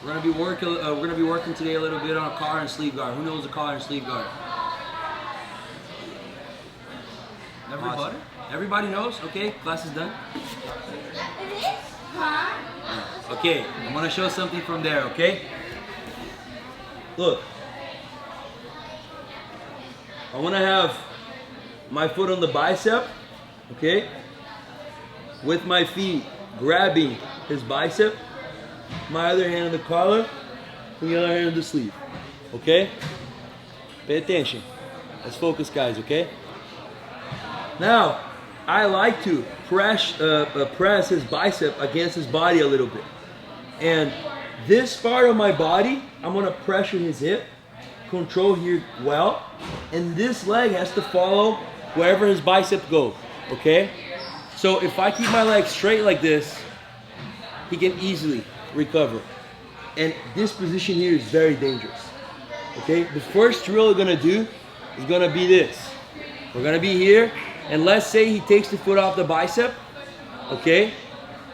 We're gonna be working today a little bit on a collar and sleeve guard. Who knows a collar and sleeve guard? Everybody? Awesome. Everybody knows? Okay, class is done. Okay, I'm gonna show something from there, okay? Look. I wanna have my foot on the bicep, okay? With my feet grabbing his bicep, my other hand on the collar, and the other hand on the sleeve, okay? Pay attention. Let's focus, guys, okay? Now, I like to press his bicep against his body a little bit. And this part of my body, I'm gonna pressure his hip, control here well, and this leg has to follow wherever his bicep goes, okay? So if I keep my leg straight like this, he can easily recover. And this position here is very dangerous, okay? The first drill we're gonna do is gonna be this. We're gonna be here, and let's say he takes the foot off the bicep, okay?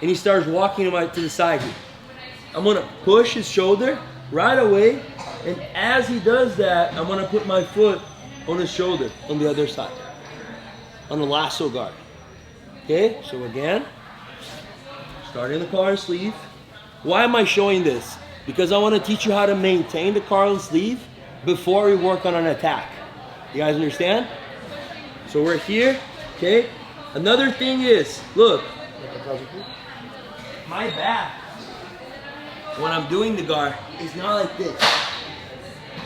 And he starts walking to the side here. I'm gonna push his shoulder right away, and as he does that, I'm gonna put my foot on his shoulder on the other side, on the lasso guard. Okay, so again, starting the collar and sleeve. Why am I showing this? Because I want to teach you how to maintain the collar and sleeve before we work on an attack. You guys understand? So we're here, okay? Another thing is, look, my back, when I'm doing the guard, is not like this.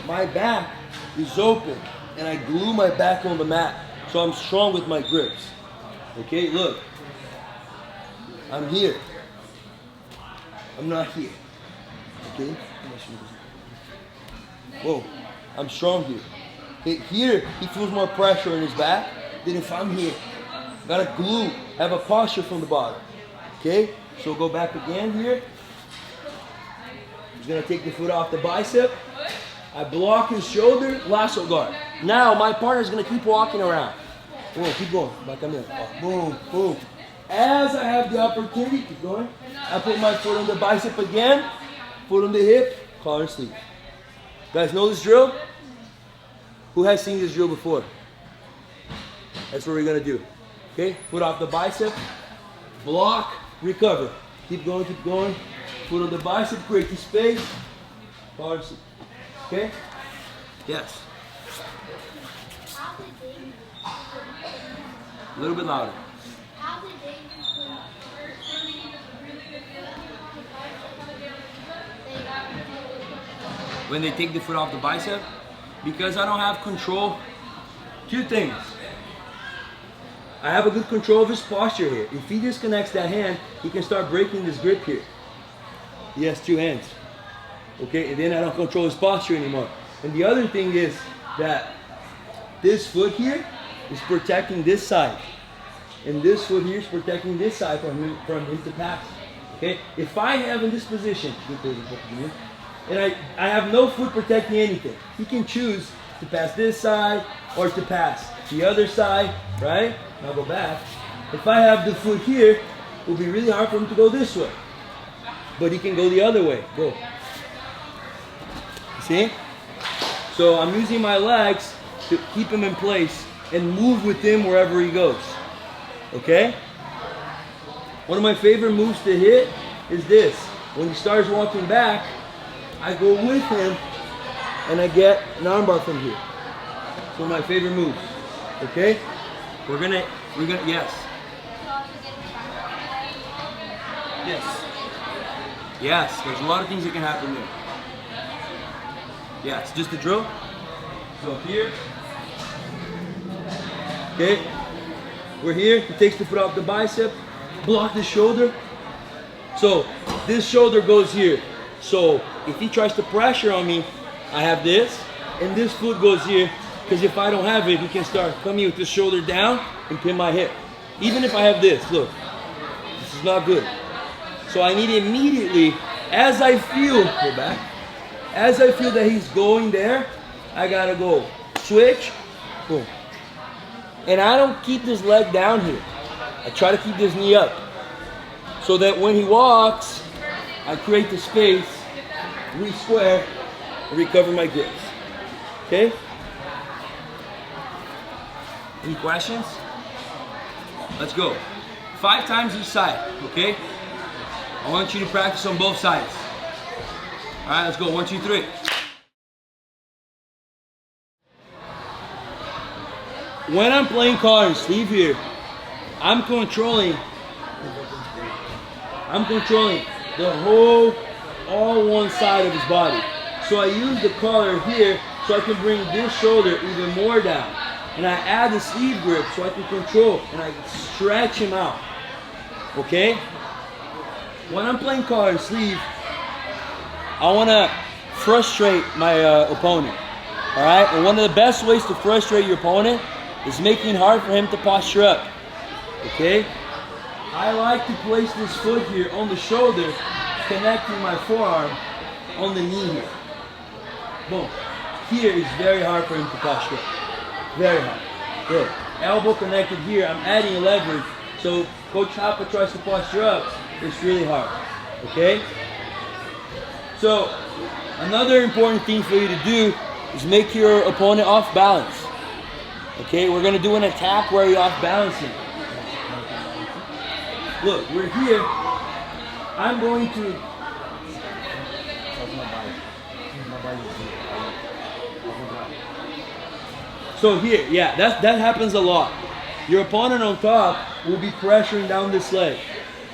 My back is open, and I glue my back on the mat, so I'm strong with my grips. Okay, look, I'm here. I'm not here. Okay? Whoa, I'm strong here. Okay, here, he feels more pressure in his back than if I'm here. Gotta glue, have a posture from the bottom. Okay, so go back again here. He's gonna take the foot off the bicep. I block his shoulder, lasso guard. Now my partner's gonna keep walking around. Boom, keep going. Back on there. Boom, boom. As I have the opportunity, keep going. I put my foot on the bicep again, foot on the hip, collar and sleeve. Guys know this drill? Who has seen this drill before? That's what we're gonna do. Okay, foot off the bicep, block, recover. Keep going, keep going. Foot on the bicep, create the space, collar and sleeve. Okay? Yes. A little bit louder. When they take the foot off the bicep, because I don't have control, two things. I have a good control of his posture here. If he disconnects that hand, he can start breaking this grip here. He has two hands. Okay, and then I don't control his posture anymore. And the other thing is that this foot here is protecting this side. And this foot here is protecting this side from him to pass. Okay? If I have in this position, and I have no foot protecting anything, he can choose to pass this side or to pass the other side, right? Now go back. If I have the foot here, it will be really hard for him to go this way. But he can go the other way. Go. See? So I'm using my legs to keep him in place and move with him wherever he goes. Okay? One of my favorite moves to hit is this. When he starts walking back, I go with him and I get an armbar from here. So my favorite moves. Okay? We're gonna, yes. Yes. Yes, there's a lot of things that can happen there. Yeah, it's just a drill. So here. Okay. We're here. He takes the foot off the bicep. Block the shoulder. So this shoulder goes here. So if he tries to pressure on me, I have this. And this foot goes here. Because if I don't have it, he can start coming with the shoulder down and pin my hip. Even if I have this, look. This is not good. So I need immediately, as I feel, go back. As I feel that he's going there, I gotta go. Switch, boom. And I don't keep this leg down here. I try to keep this knee up. So that when he walks, I create the space re-square, and recover my grips. Okay? Any questions? Let's go. 5 times each side, okay? I want you to practice on both sides. All right, let's go. 1, 2, 3. When I'm playing collar and sleeve here, I'm controlling the whole, all one side of his body. So I use the collar here so I can bring this shoulder even more down. And I add the sleeve grip so I can control and I stretch him out. Okay? When I'm playing collar and sleeve, I want to frustrate my opponent. All right? And one of the best ways to frustrate your opponent is making it hard for him to posture up. Okay? I like to place this foot here on the shoulder, connecting my forearm on the knee here. Boom. Here is very hard for him to posture up. Very hard. Good. Elbow connected here. I'm adding a leverage. So Coach Hapa tries to posture up. It's really hard. Okay? So another important thing for you to do is make your opponent off balance. Okay? We're going to do an attack where you're off balancing. Look, we're here. I'm going to... So here, yeah, that happens a lot. Your opponent on top will be pressuring down this leg.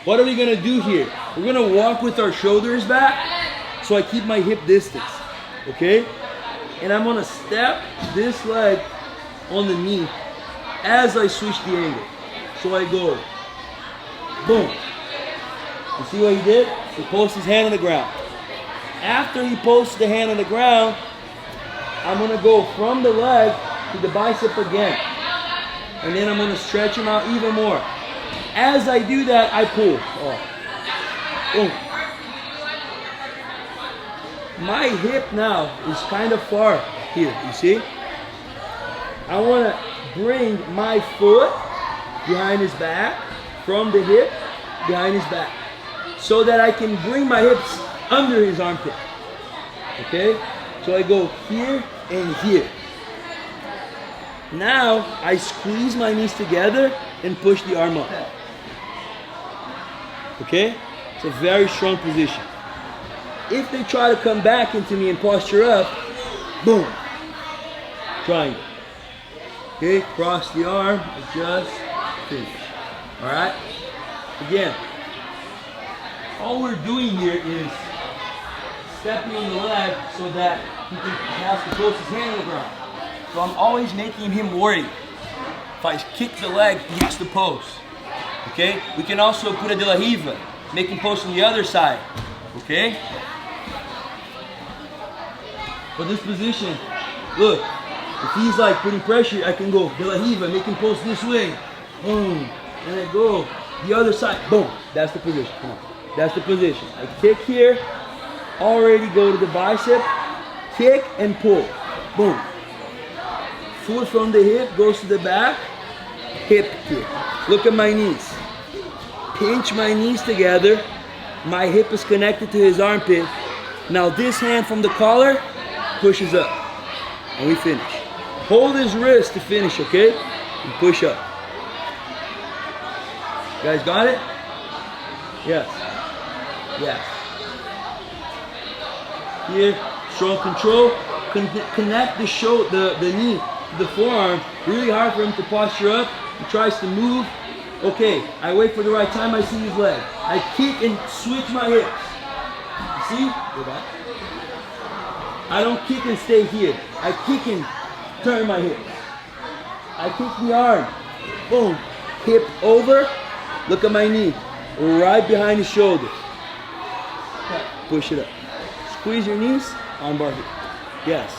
What are we going to do here? We're going to walk with our shoulders back so I keep my hip distance. Okay? And I'm going to step this leg on the knee as I switch the angle. So I go, boom. You see what he did? He posts his hand on the ground. After he posts the hand on the ground, I'm going to go from the leg to the bicep again. And then I'm going to stretch him out even more. As I do that, I pull. Boom. My hip now is kind of far here, you see? I want to bring my foot behind his back, from the hip, behind his back, so that I can bring my hips under his armpit. Okay? So I go here and here. Now I squeeze my knees together and push the arm up. Okay? It's a very strong position. If they try to come back into me and posture up, boom. Triangle. Okay? Cross the arm, adjust, finish. Alright? Again, all we're doing here is stepping on the leg so that he has to close his hand on the ground. So I'm always making him worry. If I kick the leg, he has to post. Okay? We can also put a de la riva, make him post on the other side. Okay? For this position, look, if he's like putting pressure, I can go de la riva, make him post this way. Boom. And I go the other side. Boom. That's the position. Come on. That's the position. I kick here, already go to the bicep, kick and pull. Boom. Foot from the hip goes to the back, hip kick. Look at my knees. Pinch my knees together. My hip is connected to his armpit. Now this hand from the collar pushes up. And we finish. Hold his wrist to finish, okay? And push up. You guys got it? Yes. Yes. Here, strong control. Connect the knee to the forearm. Really hard for him to posture up. He tries to move. Okay, I wait for the right time. I see his leg. I kick and switch my hips. You see? Go back. I don't kick and stay here. I kick and turn my hips. I kick the arm. Boom. Hip over. Look at my knee. Right behind the shoulder. Push it up. Squeeze your knees. Armbar hip. Yes.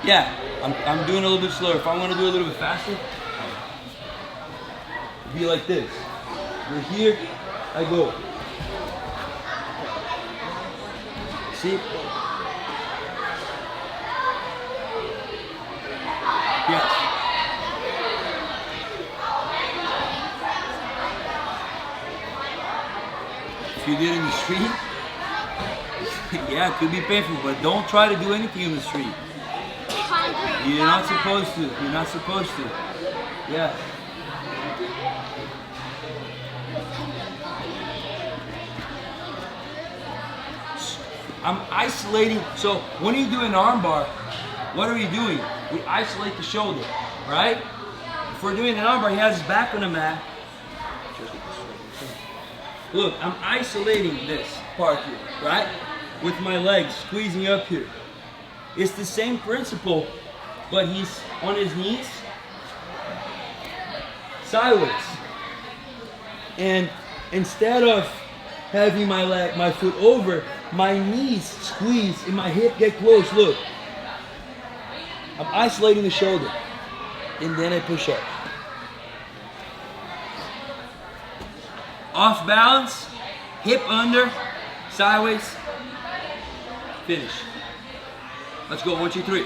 Yeah, I'm doing a little bit slower. If I want to do a little bit faster, it'd be like this. We're here, I go. See? if you do it in the street, yeah, it could be painful, but don't try to do anything in the street. Concrete. You're not supposed to. You're not supposed to. Yeah. I'm isolating. So when you do an arm bar, what are we doing? We isolate the shoulder, right? If we're doing an arm bar, he has his back on the mat. Look, I'm isolating this part here, right? With my legs squeezing up here. It's the same principle, but he's on his knees, sideways. And instead of having my foot over, my knees squeeze and my hip get close. Look, I'm isolating the shoulder, and then I push up. Off balance, hip under, sideways, finish. Let's go, 1, 2, 3.